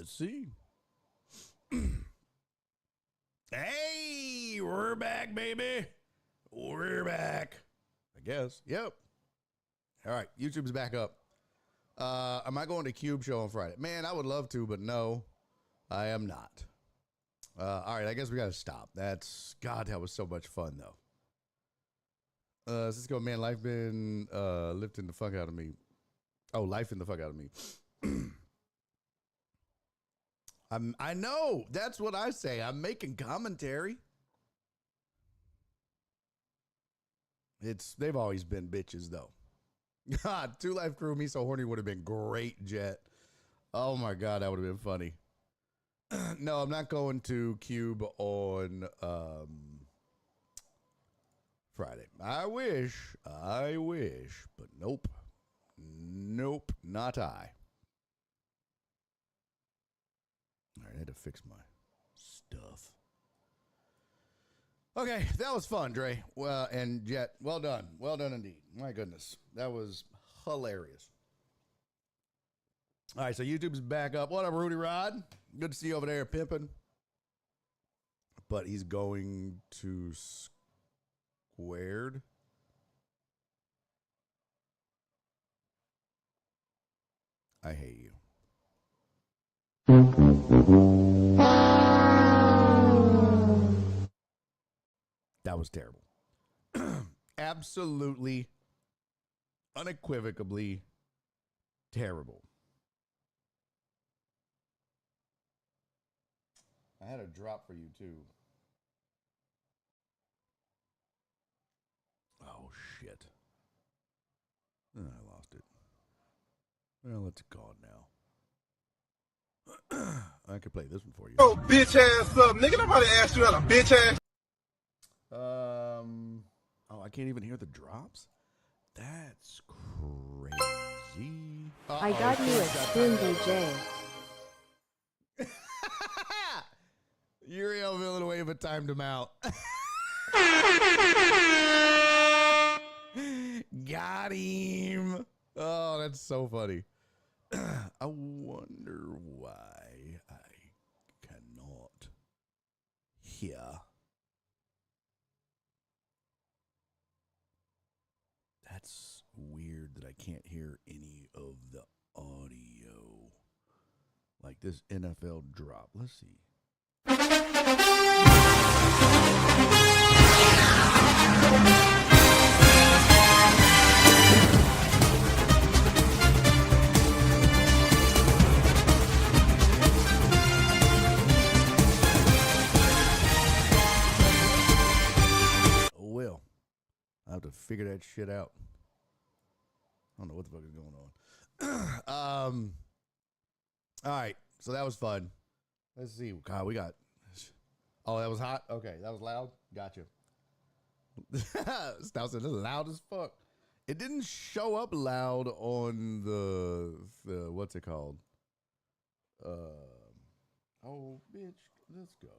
Let's see. Hey, we're back, baby. We're back. I guess. Yep. All right. YouTube's back up. Am I going to Cube Show on Friday? Man, I would love to, but no, I am not. All right. I guess we got to stop. God, that was so much fun, though. Let's go, man. Life been lifting the fuck out of me. Oh, life in the fuck out of me. I know. That's what I say. I'm making commentary. They've always been bitches, though. God, 2 Life Crew, Me So Horny would have been great, Jet. Oh my God, that would have been funny. No, I'm not going to Cube on Friday. I wish, but nope. Nope, not I. All right, I had to fix my stuff. Okay, that was fun, Dre. Well, and Jet, well done. Well done indeed. My goodness, that was hilarious. All right, so YouTube's back up. What up, Rudy Rod? Good to see you over there pimping. But he's going to Squared. I hate you. That was terrible. Absolutely, unequivocally terrible. I had a drop for you, too. Oh, shit. I lost it. Well, it's gone now. I could play this one for you. Oh, bitch ass up, nigga. Nobody asked you how to bitch ass. Oh, I can't even hear the drops? That's crazy. I got you a spin, DJ. Uriel Villanueva timed him out. Got him. Oh, that's so funny. I wonder why I cannot hear. That's weird that I can't hear any of the audio. Like this NFL drop. Let's see. Well, I have to figure that shit out. I don't know what the fuck is going on. All right, so that was fun. Let's see. God, we got. Oh, that was hot. Okay, that was loud. Gotcha. Stout said this is loud as fuck. It didn't show up loud on the what's it called? Oh, bitch, let's go.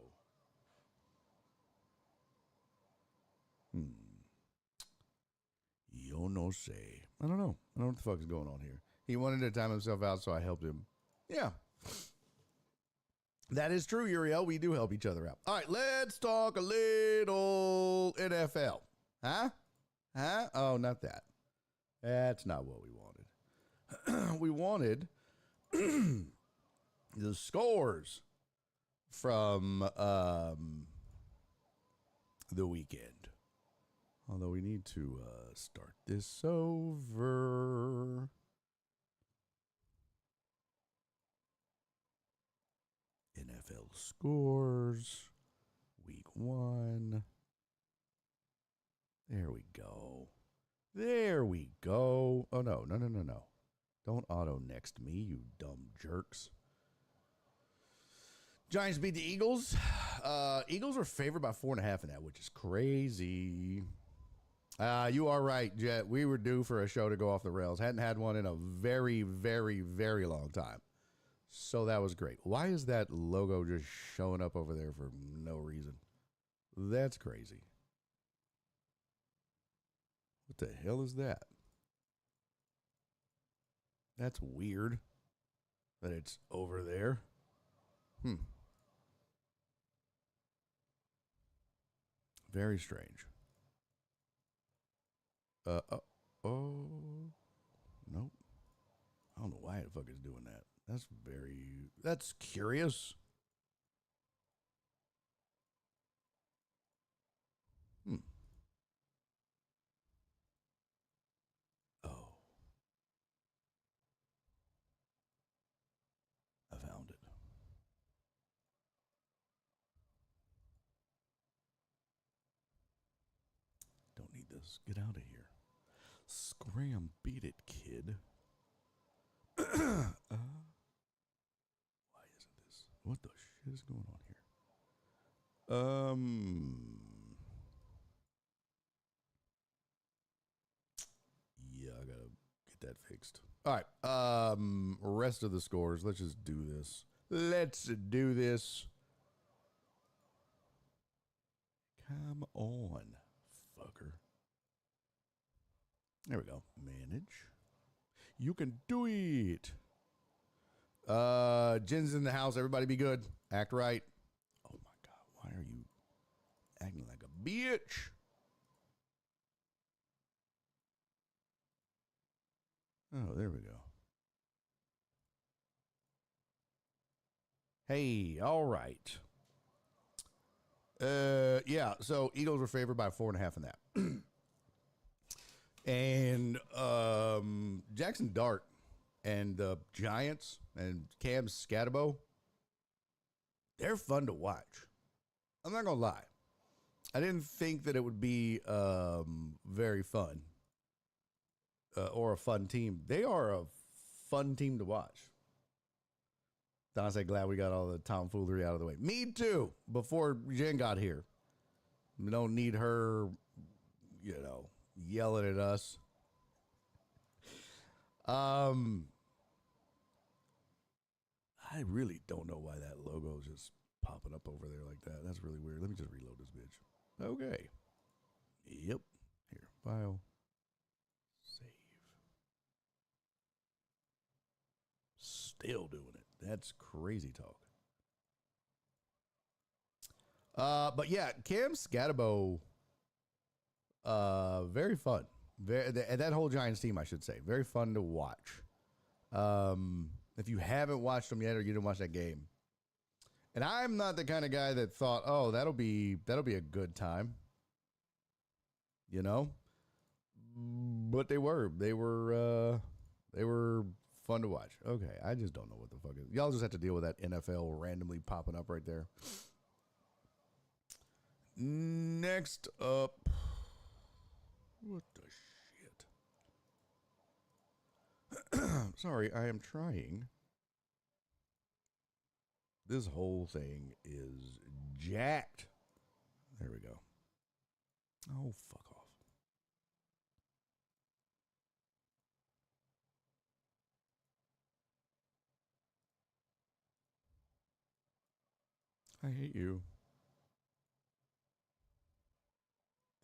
Yo no say. I don't know. I don't know what the fuck is going on here. He wanted to time himself out, so I helped him. Yeah. That is true, Uriel. We do help each other out. All right, let's talk a little NFL. Huh? Huh? Oh, not that. That's not what we wanted. We wanted the scores from the weekend. Although we need to start this over. NFL scores, week 1. There we go. There we go. Oh, no. Don't auto next me, you dumb jerks. Giants beat the Eagles. Eagles were favored by 4.5 in that, which is crazy. You are right, Jet. We were due for a show to go off the rails. Hadn't had one in a very, very, very long time. So that was great. Why is that logo just showing up over there for no reason? That's crazy. What the hell is that? That's weird that it's over there. Very strange. Oh. Nope. I don't know why the fuck is doing that. That's curious. Oh. I found it. Don't need this. Get out of here. Scram, beat it, kid. Why isn't this? What the shit is going on here? Yeah, I gotta get that fixed. All right. Rest of the scores. Let's just do this. Let's do this. Come on, fucker. There we go. Manage. You can do it. Jin's in the house. Everybody be good. Act right. Oh my God. Why are you acting like a bitch? Oh, there we go. Hey, all right. Yeah, so Eagles were favored by 4.5 in that. And Jackson Dart and the Giants and Cam Scatterbo, they're fun to watch. I'm not gonna lie. I didn't think that it would be very fun or a fun team. They are a fun team to watch. Don said, glad we got all the tomfoolery out of the way. Me too, before Jen got here. We don't need her, yelling at us. I really don't know why that logo is just popping up over there like that. That's really weird. Let me just reload this bitch. Okay. Yep. Here, file. Save. Still doing it. That's crazy talk. But yeah, Cam Scatterbo, very fun. That whole Giants team, I should say, very fun to watch. If you haven't watched them yet or you didn't watch that game, and I'm not the kind of guy that thought, oh, that'll be a good time, but they were fun to watch. Okay, I just don't know what the fuck is. Y'all just have to deal with that NFL randomly popping up right there. Next up, what the shit? Sorry, I am trying. This whole thing is jacked. There we go. Oh, fuck off. I hate you.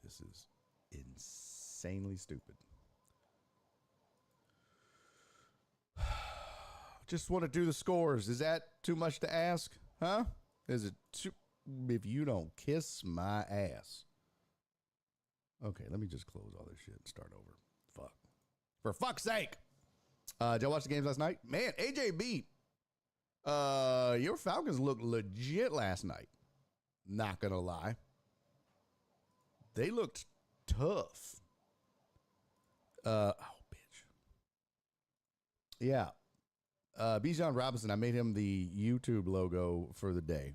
This is insanely stupid. Just want to do the scores. Is that too much to ask? Huh? Is it too... If you don't kiss my ass. Okay, let me just close all this shit and start over. Fuck. For fuck's sake. Did y'all watch the games last night? Man, AJB. Your Falcons looked legit last night. Not gonna lie. They looked tough. Oh, bitch. Yeah. Bijan Robinson, I made him the YouTube logo for the day.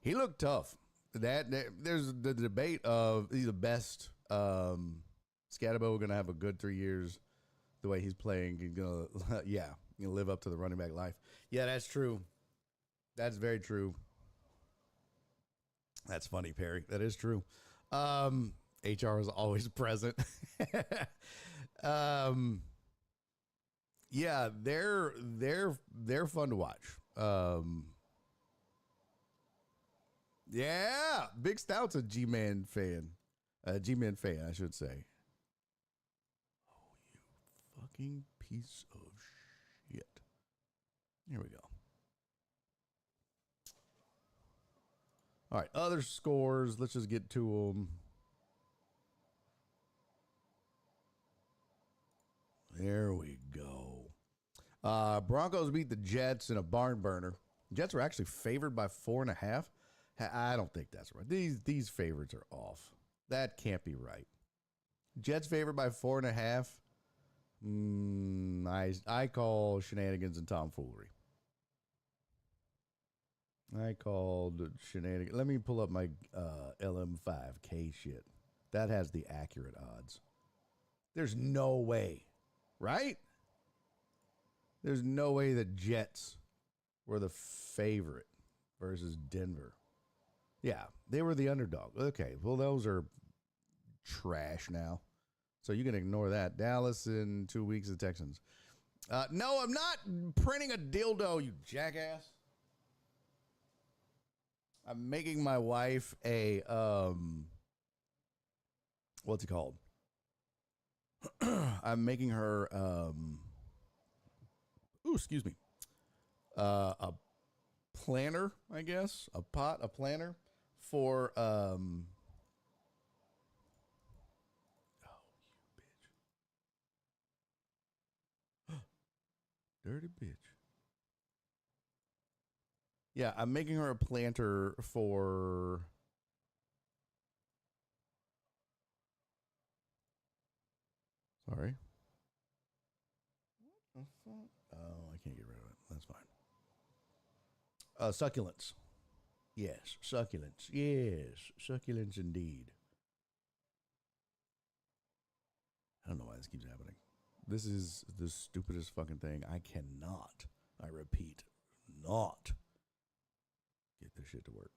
He looked tough. There's the debate of he's the best. Scatterbo going to have a good 3 years the way he's playing. He's going to, live up to the running back life. Yeah, that's true. That's very true. That's funny, Perry. That is true. HR is always present. Yeah, they're fun to watch. Yeah, Big Stout's a G-Man fan. G-Man fan, I should say. Oh, you fucking piece of shit. Here we go. All right, other scores. Let's just get to them. There we go. Broncos beat the Jets in a barn burner. Jets were actually favored by 4.5. I don't think that's right. These favorites are off. That can't be right. Jets favored by 4.5. I call shenanigans and tomfoolery. I called shenanigans. Let me pull up my LM5K shit. That has the accurate odds. There's no way, right? There's no way the Jets were the favorite versus Denver. Yeah, they were the underdog. Okay, well, those are trash now. So you can ignore that. Dallas in 2 weeks, the Texans. No, I'm not printing a dildo, you jackass. I'm making my wife a, what's it called? I'm making her, excuse me, a planner, I guess, a planner for, oh, you bitch. Dirty bitch. Yeah, I'm making her a planter for... Sorry. What the fuck? Oh, I can't get rid of it. That's fine. Succulents. Yes, succulents. Yes, succulents indeed. I don't know why this keeps happening. This is the stupidest fucking thing. I cannot, I repeat, not get this shit to work.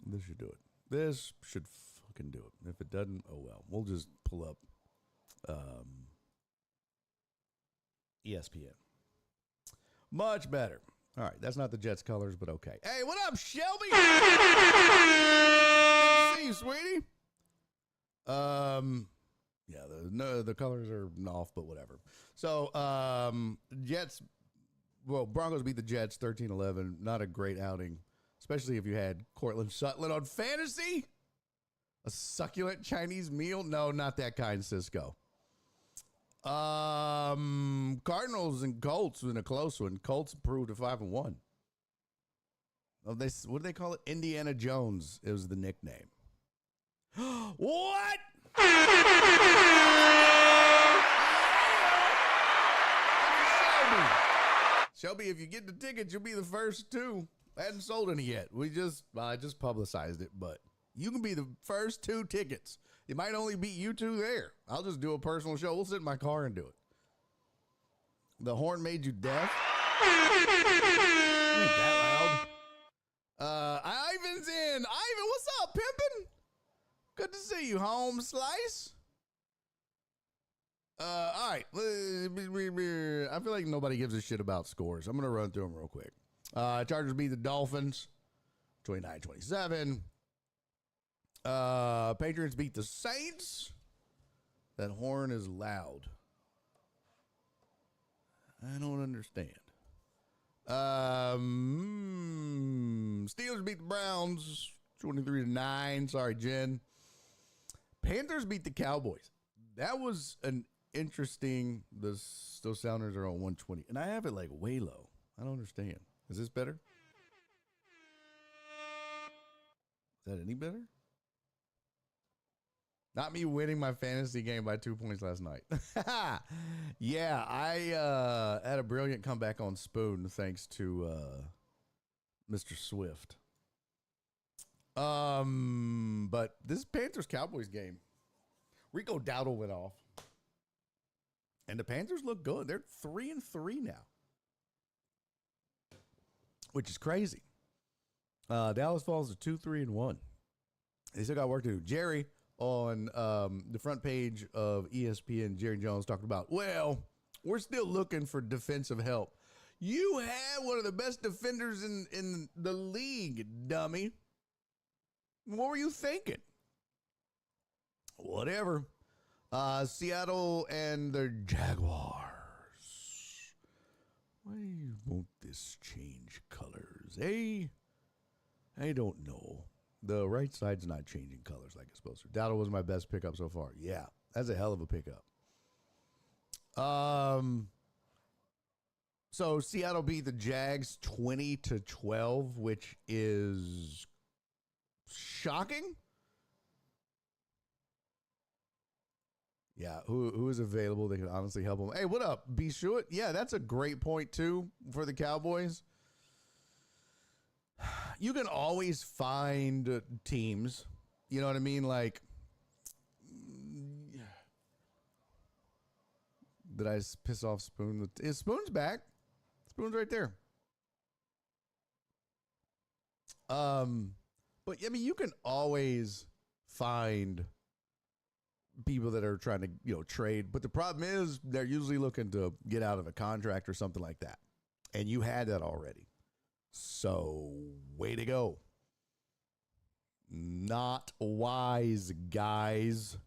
This should do it. This should fucking do it. If it doesn't, oh well. We'll just pull up ESPN. Much better. All right, that's not the Jets colors, but okay. Hey, what up, Shelby? Good to see you, sweetie. Yeah, the colors are off, but whatever. So, Jets, well, Broncos beat the Jets 13-11. Not a great outing, especially if you had Cortland Sutton on fantasy. A succulent Chinese meal? No, not that kind, Cisco. Cardinals and Colts in a close one. Colts improved to 5-1. Oh, what do they call it? Indiana Jones is the nickname. What? Shelby, if you get the tickets, you'll be the first two. I hadn't sold any yet. I just publicized it, but you can be the first two tickets. It might only be you two there. I'll just do a personal show. We'll sit in my car and do it. The horn made you deaf? Ain't that loud. Ivan's in. Ivan, what's up, pimpin'? Good to see you, home slice. All right. I feel like nobody gives a shit about scores. I'm going to run through them real quick. Chargers beat the Dolphins 29-27. Patriots beat the Saints. That horn is loud. I don't understand. Steelers beat the Browns 23-9. Sorry, Jen. Panthers beat the Cowboys. That was an interesting. Those Sounders are on 120, and I have it like way low. I don't understand. Is this better? Is that any better? Not me winning my fantasy game by 2 points last night. Yeah, I had a brilliant comeback on Spoon thanks to Mr. Swift. But this Panthers-Cowboys game, Rico Dowdle went off. And the Panthers look good. They're 3-3 now, which is crazy. Dallas falls to 2-3-1. They still got work to do. Jerry on the front page of ESPN, Jerry Jones talked about, well, we're still looking for defensive help. You had one of the best defenders in the league, dummy. What were you thinking? Whatever. Seattle and the Jaguars. Why won't this change colors, eh? I don't know. The right side's not changing colors like it's supposed to. Dowdle was my best pickup so far. Yeah, that's a hell of a pickup. So Seattle beat the Jags 20-12, which is shocking. Yeah, who is available that can honestly help them? Hey, what up, B. Short? Yeah, that's a great point, too, for the Cowboys. You can always find teams, you know what I mean? Like, did I piss off Spoon? Is Spoon's back? Spoon's right there. But, I mean, you can always find people that are trying to, trade. But the problem is they're usually looking to get out of a contract or something like that. And you had that already. So, way to go. Not wise, guys.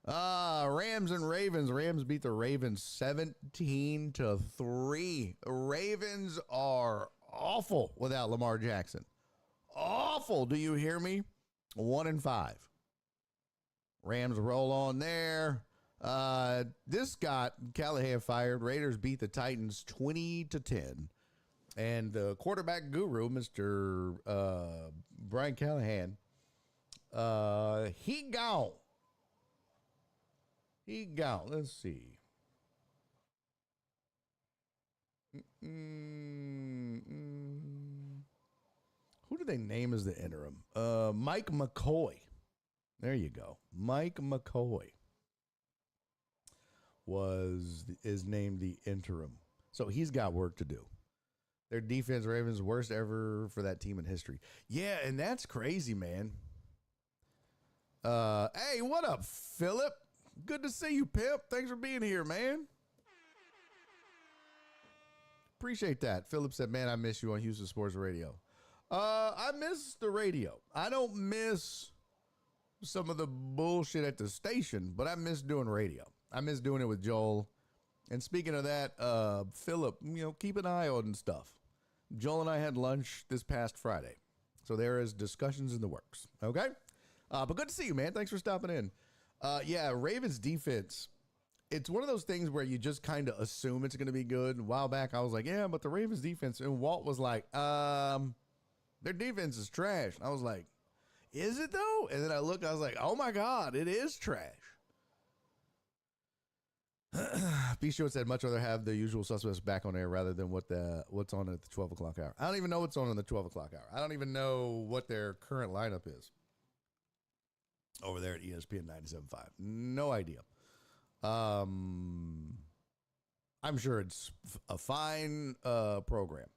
Rams and Ravens. Rams beat the Ravens 17-3. Ravens are awful without Lamar Jackson. Awful. Do you hear me? 1-5. Rams roll on there. This got Callahan fired. Raiders beat the Titans 20-10. And the quarterback guru, Mr. Brian Callahan, he gone. He gone. Let's see. Who do they name as the interim? Mike McCoy. There you go. Mike McCoy is named the interim. So he's got work to do. Their defense, Ravens, worst ever for that team in history. Yeah, and that's crazy, man. Hey, what up, Philip? Good to see you, Pimp. Thanks for being here, man. Appreciate that. Philip said, man, I miss you on Houston Sports Radio. I miss the radio. I don't miss some of the bullshit at the station, but I miss doing radio. I miss doing it with Joel. And speaking of that, Philip, keep an eye on stuff. Joel and I had lunch this past Friday. So there is discussions in the works. Okay? But good to see you, man. Thanks for stopping in. Yeah, Ravens defense. It's one of those things where you just kind of assume it's going to be good. A while back, I was like, yeah, but the Ravens defense. And Walt was like, their defense is trash. I was like, is it though? And then I looked, I was like, oh my God, it is trash. B. Short said, much rather have the usual suspects back on air rather than what's on at the 12 o'clock hour. I don't even know what's on the 12 o'clock hour. I don't even know what their current lineup is over there at ESPN 97.5. No idea. I'm sure it's a fine program.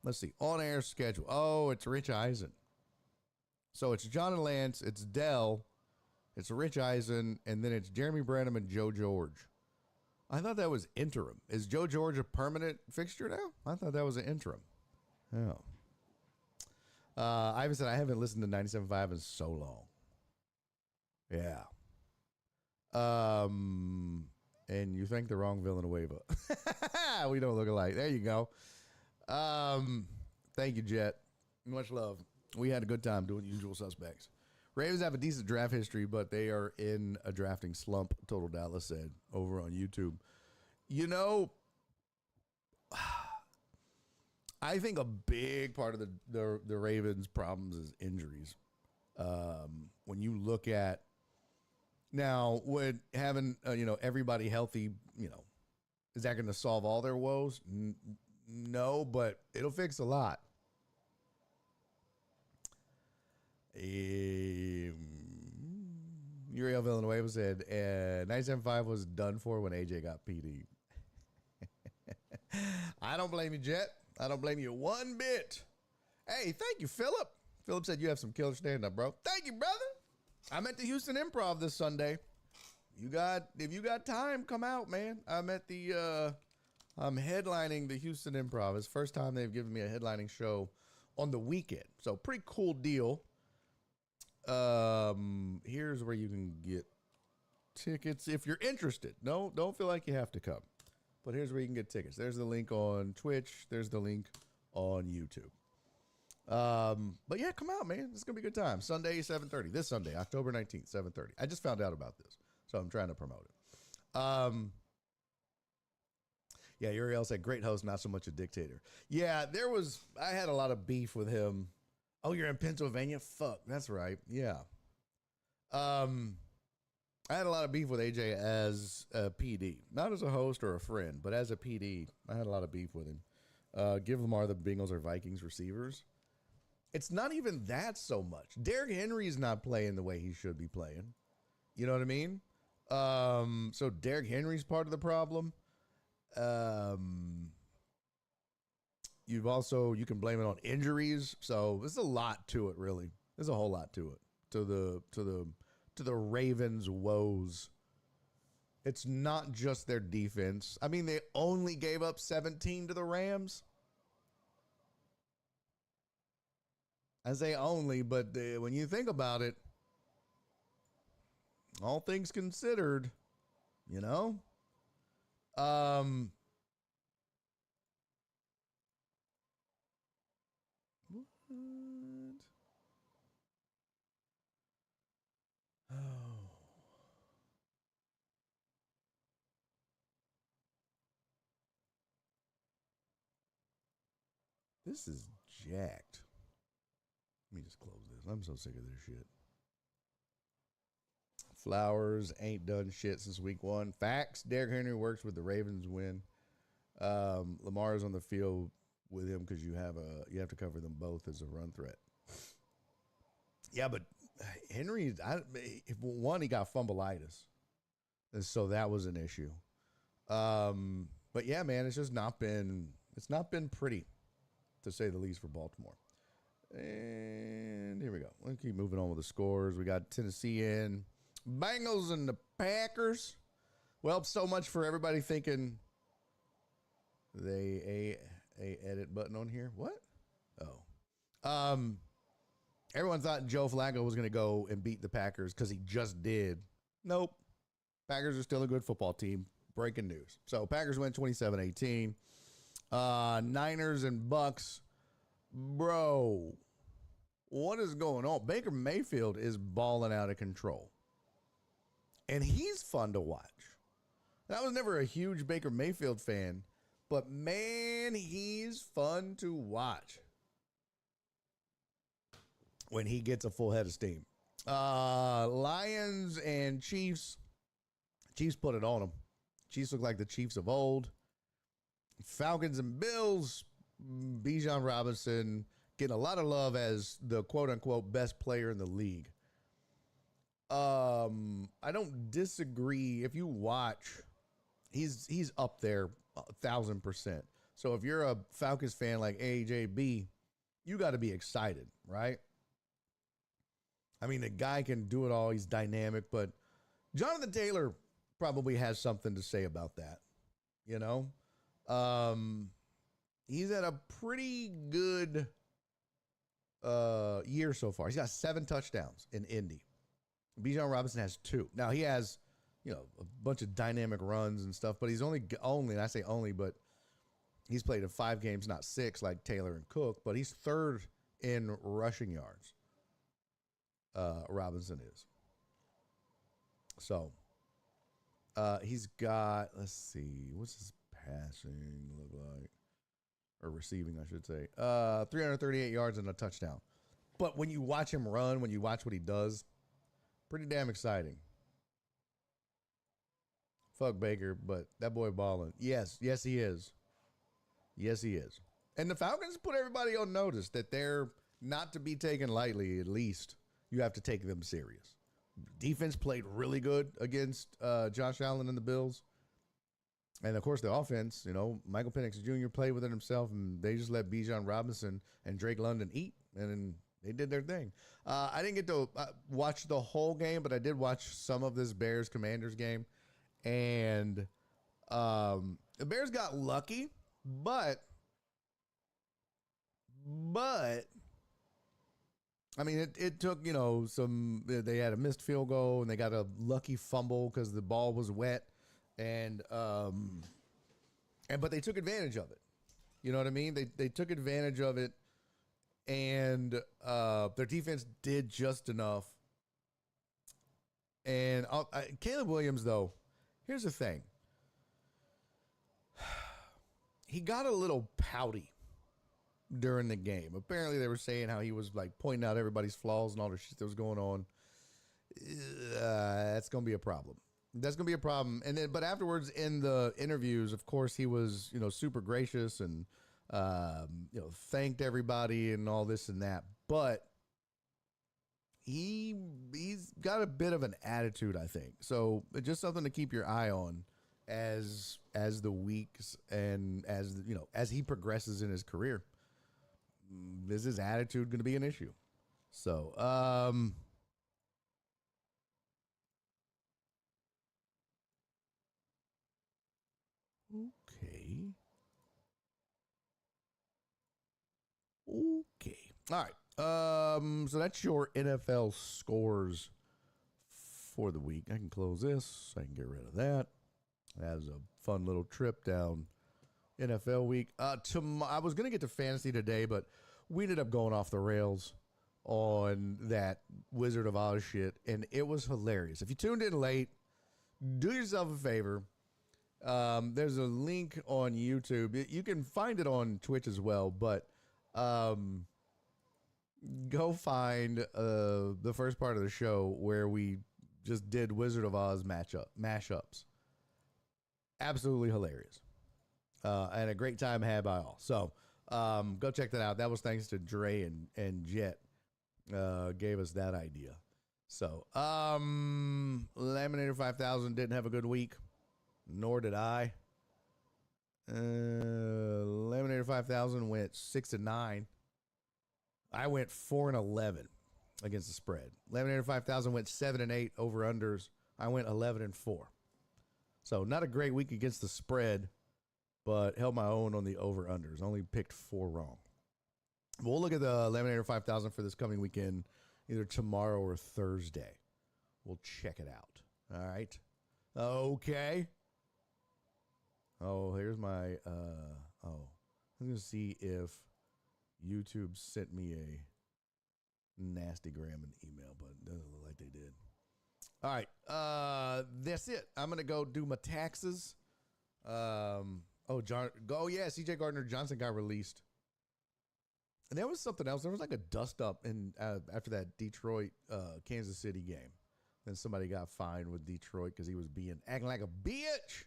Let's see. On-air schedule. Oh, it's Rich Eisen. So it's John and Lance, it's Dell, it's Rich Eisen, and then it's Jeremy Branham and Joe George. I thought that was interim. Is Joe George a permanent fixture now? I thought that was an interim. Oh. Ivan said, I haven't listened to 97.5 in so long. Yeah. And you think the wrong Villanueva. We don't look alike. There you go. Thank you, Jet. Much love. We had a good time doing Usual Suspects. Ravens have a decent draft history, but they are in a drafting slump, Total Dallas said over on YouTube. I think a big part of the Ravens' problems is injuries. When you look at now, with having everybody healthy, is that going to solve all their woes? No, but it'll fix a lot. Uriel Villanueva said, 97.5 was done for when AJ got PD. I don't blame you, Jet. I don't blame you one bit. Hey, thank you, Philip. Philip said you have some killer stand-up, bro. Thank you, brother. I'm at the Houston Improv this Sunday. If you got time, come out, man. I'm headlining the Houston Improv. It's the first time they've given me a headlining show on the weekend. So pretty cool deal. Here's where you can get tickets if you're interested. No, don't feel like you have to come. But here's where you can get tickets. There's the link on Twitch. There's the link on YouTube. But yeah, come out, man. It's gonna be a good time. Sunday, 7:30. This Sunday, October 19th, 7:30. I just found out about this, so I'm trying to promote it. Yeah, Uriel said, great host, not so much a dictator. Yeah, I had a lot of beef with him. Oh, you're in Pennsylvania? Fuck, that's right. Yeah. I had a lot of beef with AJ as a PD, not as a host or a friend, but as a PD, I had a lot of beef with him. Give Lamar the Bengals or Vikings receivers. It's not even that so much. Derrick Henry's not playing the way he should be playing. You know what I mean? So Derrick Henry's part of the problem. You can blame it on injuries. So there's a lot to it, really. There's a whole lot to it. To the Ravens' woes. It's not just their defense. I mean, they only gave up 17 to the Rams. I say only, but when you think about it, all things considered, you know, what? Oh. This is jacked. Let me just close this. I'm so sick of this shit. Flowers ain't done shit since week 1. Facts. Derrick Henry works with the Ravens win. Lamar is on the field with him because you have to cover them both as a run threat. Yeah, but Henry, he got fumbleitis, and so that was an issue. But yeah, man, it's not been pretty, to say the least, for Baltimore. And here we go. Let's keep moving on with the scores. We got Tennessee in. Bengals and the Packers. Well, so much for everybody thinking a edit button on here. What? Oh. Everyone thought Joe Flacco was going to go and beat the Packers because he just did. Nope. Packers are still a good football team. Breaking news. So Packers win 27-18. Niners and Bucks. Bro, what is going on? Baker Mayfield is balling out of control. And he's fun to watch. I was never a huge Baker Mayfield fan, but man, he's fun to watch when he gets a full head of steam. Lions and Chiefs. Chiefs put it on them. Chiefs look like the Chiefs of old. Falcons and Bills. Bijan Robinson getting a lot of love as the quote-unquote best player in the league. I don't disagree. If you watch, he's up there 1,000%. So if you're a Falcons fan like AJB, you got to be excited, right? I mean, the guy can do it all. He's dynamic, but Jonathan Taylor probably has something to say about that. You know, he's had a pretty good year so far. He's got 7 touchdowns in Indy. Bijan Robinson has 2. Now he has, a bunch of dynamic runs and stuff, but he's only, and I say only, but he's played in 5 games, not 6 like Taylor and Cook, but he's 3rd in rushing yards. Robinson is. So he's got, let's see, what's his passing look like? Or receiving, I should say. 338 yards and a touchdown. But when you watch him run, when you watch what he does, pretty damn exciting. Fuck Baker, but that boy balling. Yes, he is. Yes, he is. And the Falcons put everybody on notice that they're not to be taken lightly. At least you have to take them serious. Defense played really good against Josh Allen and the Bills. And, of course, the offense, Michael Penix Jr. played with it himself, and they just let Bijan Robinson and Drake London eat, and then they did their thing. I didn't get to watch the whole game, but I did watch some of this Bears-Commanders game. And the Bears got lucky, but I mean, it took, they had a missed field goal and they got a lucky fumble because the ball was wet. But they took advantage of it. You know what I mean? They took advantage of it, and their defense did just enough. And Caleb Williams, though, here's the thing. He got a little pouty during the game. Apparently, they were saying how he was like pointing out everybody's flaws and all the shit that was going on. That's going to be a problem. That's going to be a problem. And then, but afterwards in the interviews, of course, he was, super gracious and, thanked everybody and all this and that. But he's got a bit of an attitude, I think. So just something to keep your eye on as the weeks and as he progresses in his career. Is his attitude going to be an issue? So, okay. All right. So that's your NFL scores for the week. I can close this. I can get rid of that. That was a fun little trip down NFL week. I was going to get to fantasy today, but we ended up going off the rails on that Wizard of Oz shit, and it was hilarious. If you tuned in late, do yourself a favor. There's a link on YouTube. You can find it on Twitch as well, but go find the first part of the show where we just did Wizard of Oz mashups. Absolutely hilarious. And a great time had by all. So go check that out. That was thanks to Dre and Jet gave us that idea. So Laminator 5000 didn't have a good week, nor did I. Laminator 5000 went 6-9. I went 4-11 against the spread. Laminator 5000 went 7-8 over unders. I went 11-4. So not a great week against the spread, but held my own on the over unders. Only picked 4 wrong. We'll look at the Laminator 5000 for this coming weekend, either tomorrow or Thursday. We'll check it out. All right. Okay. Oh, here's my, I'm going to see if YouTube sent me a nasty Graham email, but it doesn't look like they did. All right. That's it. I'm going to go do my taxes. CJ Gardner-Johnson got released. And there was something else. There was like a dust up after that Detroit, Kansas City game. Then somebody got fined with Detroit because he was acting like a bitch.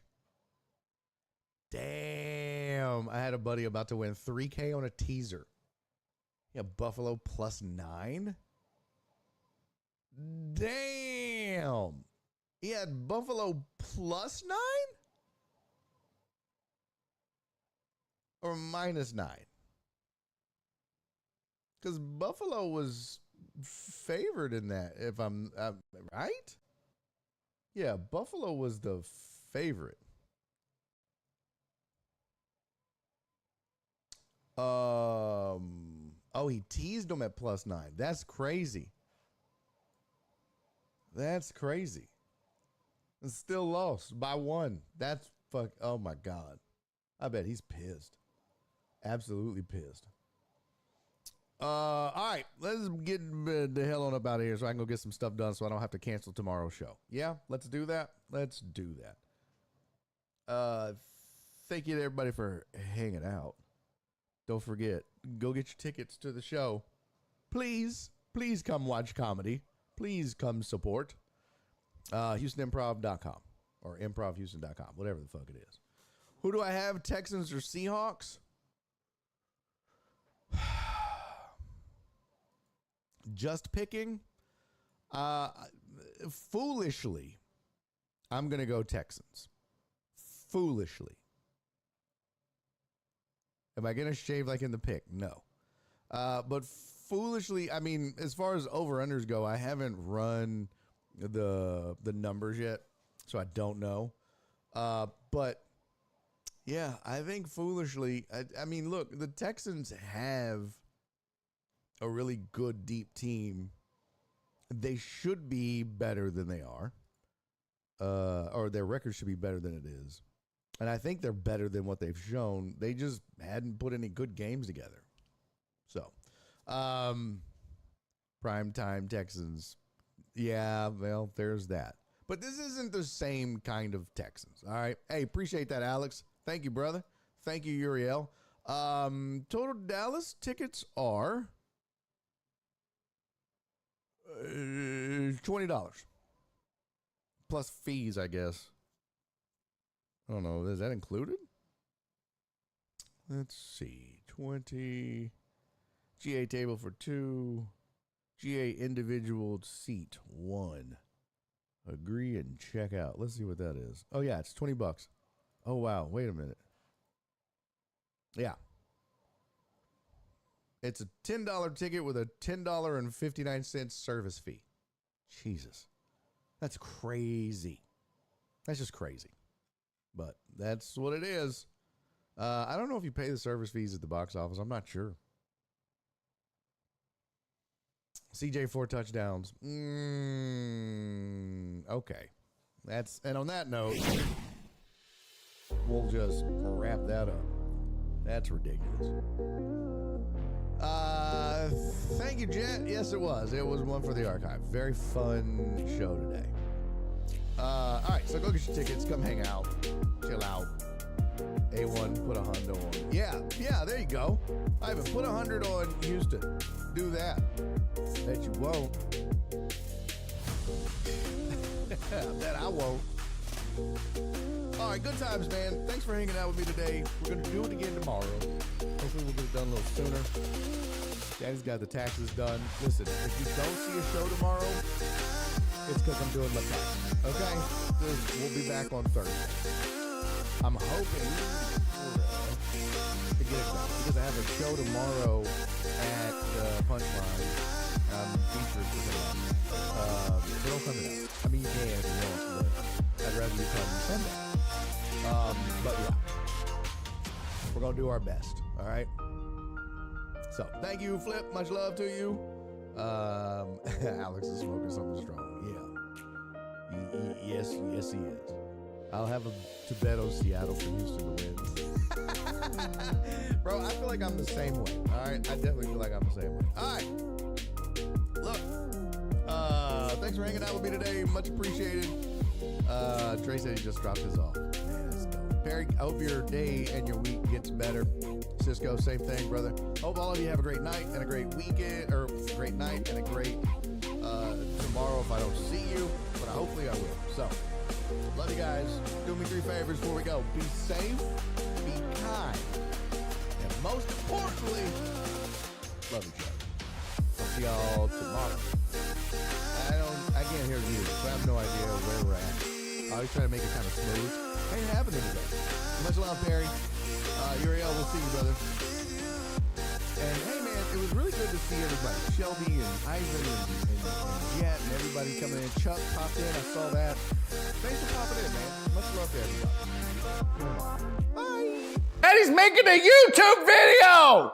Damn. I had a buddy about to win $3K on a teaser. Yeah, Buffalo +9. Damn. He had Buffalo +9 or -9? Because Buffalo was favored in that, if I'm right. Yeah, Buffalo was the favorite. He teased them at +9. That's crazy. That's crazy. And still lost by 1. That's oh my God. I bet he's pissed. Absolutely pissed. All right, let's get the hell on up out of here so I can go get some stuff done so I don't have to cancel tomorrow's show. Yeah, let's do that. Let's do that. Thank you to everybody for hanging out. Don't forget, go get your tickets to the show. Please come watch comedy. Please come support. HoustonImprov.com or ImprovHouston.com, whatever the fuck it is. Who do I have, Texans or Seahawks? Just picking. Foolishly, I'm going to go Texans. Foolishly. Am I going to shave like in the pick? No. But foolishly, I mean, as far as over-unders go, I haven't run the numbers yet, so I don't know. But, yeah, I think foolishly, I mean, look, the Texans have a really good, deep team, they should be better than they are. Or their record should be better than it is. And I think they're better than what they've shown. They just hadn't put any good games together. So, primetime Texans. Yeah, well, there's that. But this isn't the same kind of Texans, all right? Hey, appreciate that, Alex. Thank you, brother. Thank you, Uriel. Total Dallas tickets are $20. Plus fees, I guess. I don't know. Is that included? Let's see. 20. GA table for 2. GA individual seat 1. Agree and check out. Let's see what that is. Oh, yeah, it's $20. Oh, wow. Wait a minute. Yeah. It's a $10 ticket with a $10.59 service fee. Jesus. That's crazy. That's just crazy. But that's what it is. I don't know if you pay the service fees at the box office. I'm not sure. CJ 4 touchdowns. Okay. And on that note, we'll just wrap that up. That's ridiculous. Thank you, Jet. Yes, it was. It was one for the archive. Very fun show today. All right, so go get your tickets. Come hang out. Chill out. A1, put a hundo on. Yeah, there you go. Ivan, put 100 on Houston. Do that. Bet you won't. That I won't. All right, good times, man. Thanks for hanging out with me today. We're going to do it again tomorrow. Hopefully we'll get it done a little sooner. Daddy's got the taxes done. Listen, if you don't see a show tomorrow, it's because I'm doing my taxes. Okay? We'll be back on Thursday. I'm hoping to get it done because I have a show tomorrow at Punchline. Featured for them. So don't come to that. I mean, you can if you want, but I'd rather you come Sunday. But yeah, we're going to do our best. All right? So thank you, Flip. Much love to you. Alex is smoking something strong. Yeah. Yes, he is. I'll have to bet on Seattle for Houston to win. Bro, I feel like I'm the same way. All right? I definitely feel like I'm the same way. All right. Look. Thanks for hanging out with me today. Much appreciated. Trey said he just dropped his off. Man, let's go. Perry, I hope your day and your week gets better. Cisco, same thing, brother. Hope all of you have a great night and a great weekend, or great night and a great tomorrow if I don't see you, but hopefully I will. So, love you guys. Do me 3 favors before we go. Be safe, be kind, and most importantly, love each other. I'll see y'all tomorrow. I can't hear you, so I have no idea where we're at. I always try to make it kind of smooth. Ain't happening today. Much love, Perry. Uriel, we'll see you, brother. And hey, man, it was really good to see everybody. Shelby and Ivan and Jet and everybody coming in. Chuck popped in. I saw that. Thanks for popping in, man. Much love to everybody. Bye. And he's making a YouTube video!